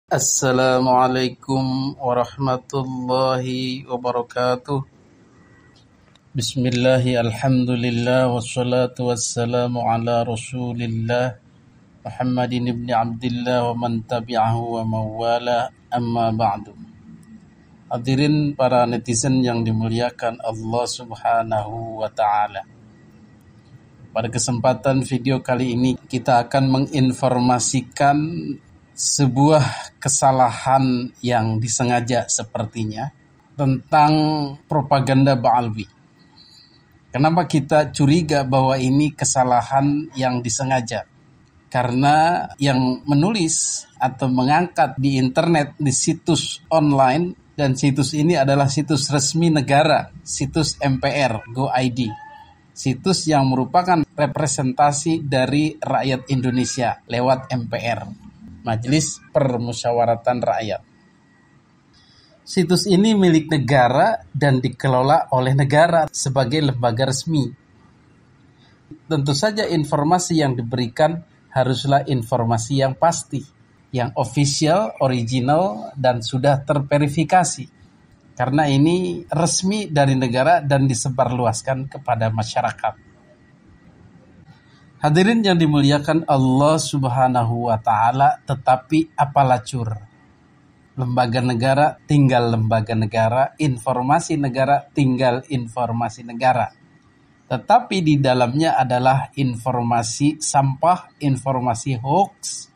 Assalamualaikum warahmatullahi wabarakatuh. Bismillahi alhamdulillah wassalatu wassalamu ala rasulillah Muhammadin ibn Abdillah wa man tabi'ahu wa mawala amma ba'du. Hadirin para netizen yang dimuliakan Allah subhanahu wa ta'ala. Pada kesempatan video kali ini kita akan menginformasikan sebuah kesalahan yang disengaja sepertinya tentang propaganda Ba'alwi. Kenapa kita curiga bahwa ini kesalahan yang disengaja? Karena yang menulis atau mengangkat di internet, di situs online, dan situs ini adalah situs resmi negara, situs MPR, Go.id. Situs yang merupakan representasi dari rakyat Indonesia lewat MPR. Majelis Permusyawaratan Rakyat. Situs ini milik negara dan dikelola oleh negara sebagai lembaga resmi. Tentu saja informasi yang diberikan haruslah informasi yang pasti, yang official, original, dan sudah terverifikasi. Karena ini resmi dari negara dan disebarluaskan kepada masyarakat. Hadirin yang dimuliakan Allah subhanahu wa ta'ala, tetapi apalah cur. Lembaga negara tinggal lembaga negara, informasi negara tinggal informasi negara. Tetapi di dalamnya adalah informasi sampah, informasi hoax,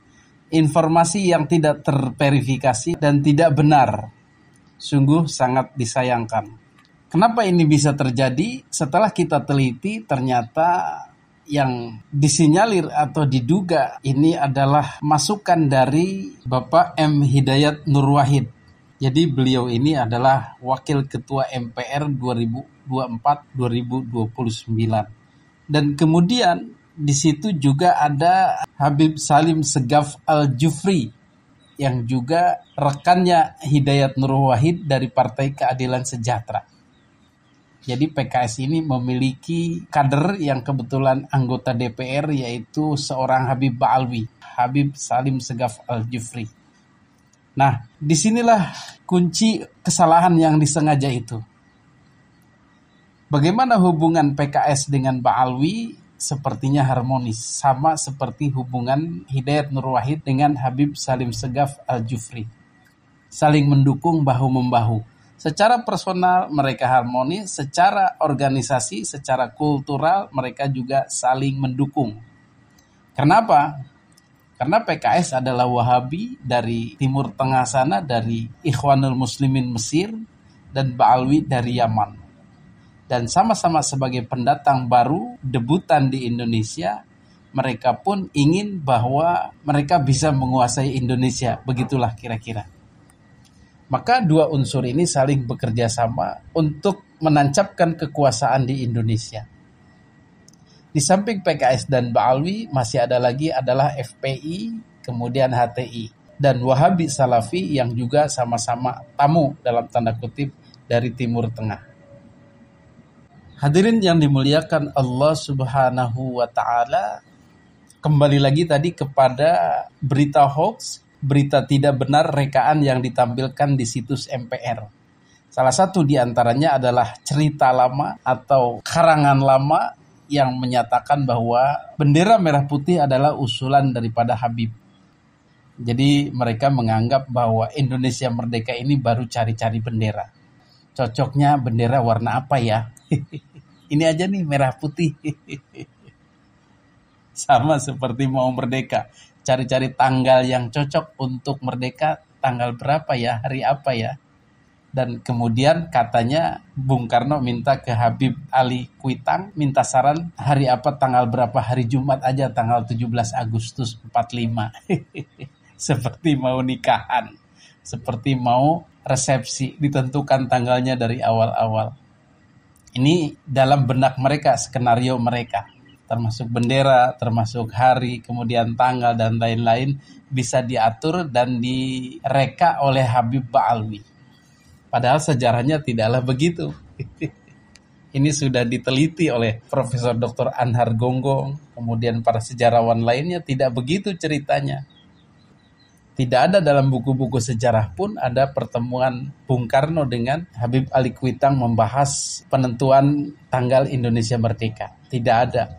informasi yang tidak terverifikasi dan tidak benar. Sungguh sangat disayangkan. Kenapa ini bisa terjadi? Setelah kita teliti, ternyata yang disinyalir atau diduga ini adalah masukan dari Bapak M. Hidayat Nur Wahid. Jadi beliau ini adalah Wakil Ketua MPR 2024-2029. Dan kemudian di situ juga ada Habib Salim Segaf Al-Jufri yang juga rekannya Hidayat Nur Wahid dari Partai Keadilan Sejahtera. Jadi PKS ini memiliki kader yang kebetulan anggota DPR, yaitu seorang Habib Ba'alwi, Habib Salim Segaf Al-Jufri. Nah, disinilah kunci kesalahan yang disengaja itu. Bagaimana hubungan PKS dengan Ba'alwi? Sepertinya harmonis, sama seperti hubungan Hidayat Nur Wahid dengan Habib Salim Segaf Al-Jufri. Saling mendukung bahu-membahu. Secara personal mereka harmonis, secara organisasi, secara kultural mereka juga saling mendukung. Kenapa? Karena PKS adalah Wahabi dari Timur Tengah sana, dari Ikhwanul Muslimin Mesir, dan Ba'alwi dari Yaman. Dan sama-sama sebagai pendatang baru, debutan di Indonesia, mereka pun ingin bahwa mereka bisa menguasai Indonesia. Begitulah kira-kira. Maka dua unsur ini saling bekerja sama untuk menancapkan kekuasaan di Indonesia. Di samping PKS dan Ba'alwi masih ada lagi adalah FPI, kemudian HTI, dan Wahabi Salafi yang juga sama-sama tamu dalam tanda kutip dari Timur Tengah. Hadirin yang dimuliakan Allah subhanahu wa ta'ala, kembali lagi tadi kepada berita hoax, berita tidak benar rekaan yang ditampilkan di situs MPR. Salah satu di antaranya adalah cerita lama atau karangan lama yang menyatakan bahwa bendera merah putih adalah usulan daripada Habib. Jadi mereka menganggap bahwa Indonesia merdeka ini baru cari-cari bendera. Cocoknya bendera warna apa ya? Ini aja nih merah putih. Sama seperti mau merdeka. Cari-cari tanggal yang cocok untuk merdeka, tanggal berapa ya, hari apa ya. Dan kemudian katanya Bung Karno minta ke Habib Ali Kuitang, minta saran hari apa, tanggal berapa, hari Jumat aja, tanggal 17 Agustus 45. Seperti mau nikahan, seperti mau resepsi, ditentukan tanggalnya dari awal-awal. Ini dalam benak mereka, skenario mereka. Termasuk bendera, termasuk hari, kemudian tanggal, dan lain-lain bisa diatur dan direka oleh Habib Ba'alwi. Padahal sejarahnya tidaklah begitu. Ini sudah diteliti oleh Profesor Dr. Anhar Gonggong, kemudian para sejarawan lainnya, tidak begitu ceritanya. Tidak ada dalam buku-buku sejarah pun ada pertemuan Bung Karno dengan Habib Ali Kuitang membahas penentuan tanggal Indonesia merdeka. Tidak ada.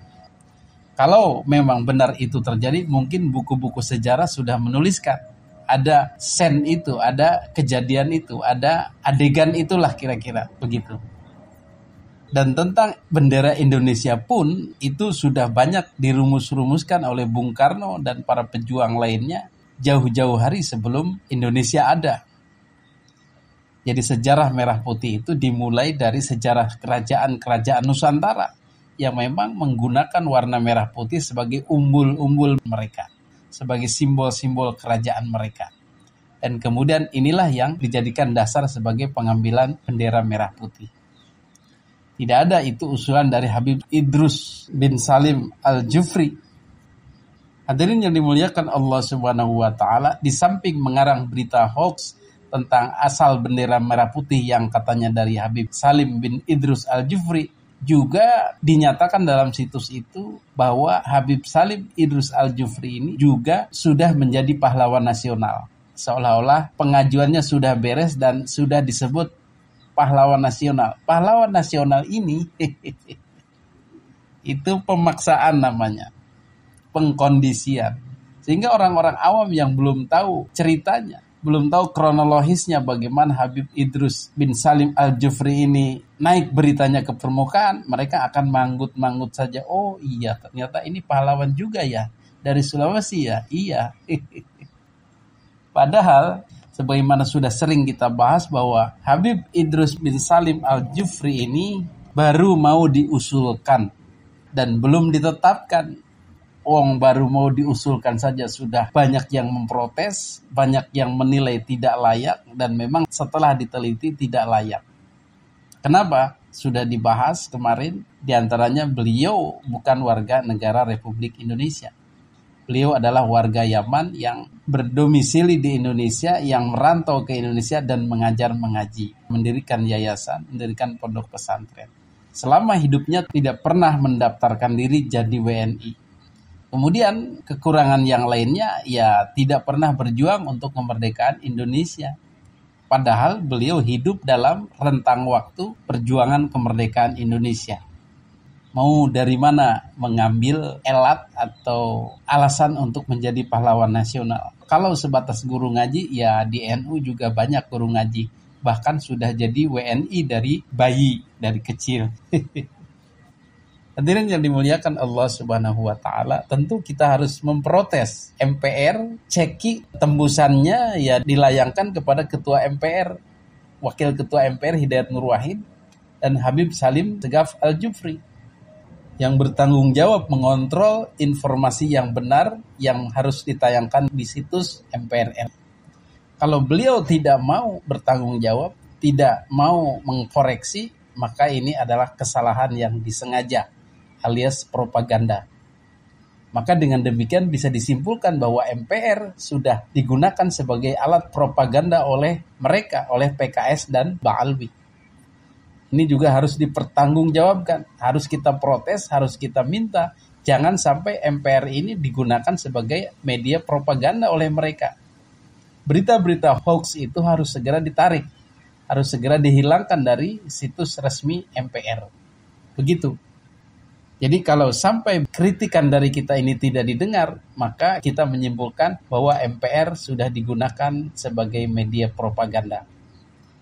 Kalau memang benar itu terjadi, mungkin buku-buku sejarah sudah menuliskan. Ada sen itu, ada kejadian itu, ada adegan itulah kira-kira begitu. Dan tentang bendera Indonesia pun itu sudah banyak dirumus-rumuskan oleh Bung Karno dan para pejuang lainnya jauh-jauh hari sebelum Indonesia ada. Jadi sejarah merah putih itu dimulai dari sejarah kerajaan-kerajaan Nusantara yang memang menggunakan warna merah putih sebagai umbul-umbul mereka, sebagai simbol-simbol kerajaan mereka. Dan kemudian inilah yang dijadikan dasar sebagai pengambilan bendera merah putih. Tidak ada itu usulan dari Habib Idrus bin Salim Al-Jufri. Hadirin yang dimuliakan Allah Subhanahu wa taala, di samping mengarang berita hoax tentang asal bendera merah putih yang katanya dari Habib Salim bin Idrus Al-Jufri, juga dinyatakan dalam situs itu bahwa Habib Salim Idrus Al-Jufri ini juga sudah menjadi pahlawan nasional. Seolah-olah pengajuannya sudah beres dan sudah disebut pahlawan nasional. Pahlawan nasional ini itu pemaksaan namanya. Pengkondisian. Sehingga orang-orang awam yang belum tahu ceritanya, belum tahu kronologisnya bagaimana Habib Idrus bin Salim Al-Jufri ini naik beritanya ke permukaan, mereka akan manggut-manggut saja. Oh iya, ternyata ini pahlawan juga ya, dari Sulawesi ya. Iya. Padahal sebagaimana sudah sering kita bahas bahwa Habib Idrus bin Salim Al-Jufri ini baru mau diusulkan dan belum ditetapkan. Baru mau diusulkan saja sudah banyak yang memprotes, banyak yang menilai tidak layak, dan memang setelah diteliti tidak layak. Kenapa? Sudah dibahas kemarin, diantaranya beliau bukan warga negara Republik Indonesia. Beliau adalah warga Yaman yang berdomisili di Indonesia, yang merantau ke Indonesia dan mengajar mengaji, mendirikan yayasan, mendirikan pondok pesantren. Selama hidupnya tidak pernah mendaftarkan diri jadi WNI. Kemudian kekurangan yang lainnya ya tidak pernah berjuang untuk kemerdekaan Indonesia. Padahal beliau hidup dalam rentang waktu perjuangan kemerdekaan Indonesia. Mau dari mana mengambil elat atau alasan untuk menjadi pahlawan nasional? Kalau sebatas guru ngaji, ya di NU juga banyak guru ngaji. Bahkan sudah jadi WNI dari bayi, dari kecil. Hadirin yang dimuliakan Allah Subhanahu wa taala, tentu kita harus memprotes MPR, ceki tembusannya ya dilayangkan kepada Ketua MPR, Wakil Ketua MPR Hidayat Nur Wahid dan Habib Salim Segaf Al-Jufri yang bertanggung jawab mengontrol informasi yang benar yang harus ditayangkan di situs MPR. Kalau beliau tidak mau bertanggung jawab, tidak mau mengkoreksi, maka ini adalah kesalahan yang disengaja alias propaganda. Maka dengan demikian bisa disimpulkan bahwa MPR sudah digunakan sebagai alat propaganda oleh mereka, oleh PKS dan Ba'alwi. Ini juga harus dipertanggungjawabkan, harus kita protes, harus kita minta. Jangan sampai MPR ini digunakan sebagai media propaganda oleh mereka. Berita-berita hoax itu harus segera ditarik, harus segera dihilangkan dari situs resmi MPR. Begitu. Jadi kalau sampai kritikan dari kita ini tidak didengar, maka kita menyimpulkan bahwa MPR sudah digunakan sebagai media propaganda.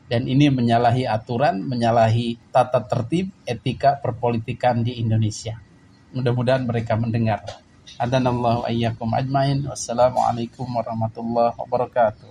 Dan ini menyalahi aturan, menyalahi tata tertib, etika perpolitikan di Indonesia. Mudah-mudahan mereka mendengar. Adanallahu ayyakum ajmain. Wassalamualaikum warahmatullahi wabarakatuh.